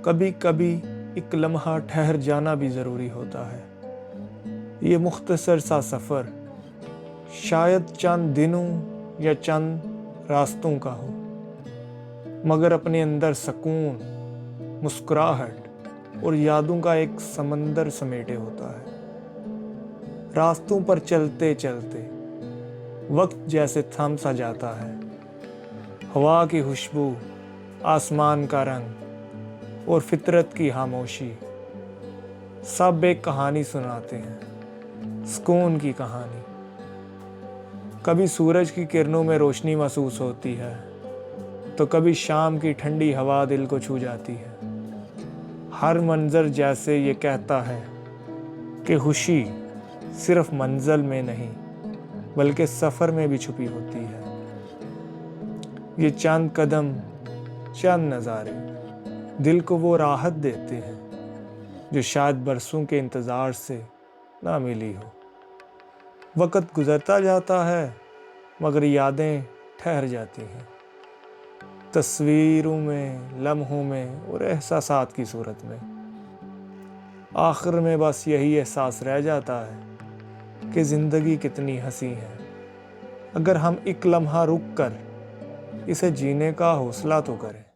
کبھی کبھی ایک لمحہ ٹھہر جانا بھی ضروری ہوتا ہے۔ یہ مختصر سا سفر شاید چند دنوں یا چند راستوں کا ہو، مگر اپنے اندر سکون، مسکراہٹ اور یادوں کا ایک سمندر سمیٹے ہوتا ہے۔ راستوں پر چلتے چلتے وقت جیسے تھم سا جاتا ہے۔ ہوا کی خوشبو، آسمان کا رنگ اور فطرت کی خاموشی سب ایک کہانی سناتے ہیں، سکون کی کہانی۔ کبھی سورج کی کرنوں میں روشنی محسوس ہوتی ہے تو کبھی شام کی ٹھنڈی ہوا دل کو چھو جاتی ہے۔ ہر منظر جیسے یہ کہتا ہے کہ خوشی صرف منزل میں نہیں بلکہ سفر میں بھی چھپی ہوتی ہے۔ یہ چند قدم، چند نظارے دل کو وہ راحت دیتے ہیں جو شاید برسوں کے انتظار سے نہ ملی ہو۔ وقت گزرتا جاتا ہے مگر یادیں ٹھہر جاتی ہیں، تصویروں میں، لمحوں میں اور احساسات کی صورت میں۔ آخر میں بس یہی احساس رہ جاتا ہے کہ زندگی کتنی حسین ہے اگر ہم ایک لمحہ رک کر اسے جینے کا حوصلہ تو کریں۔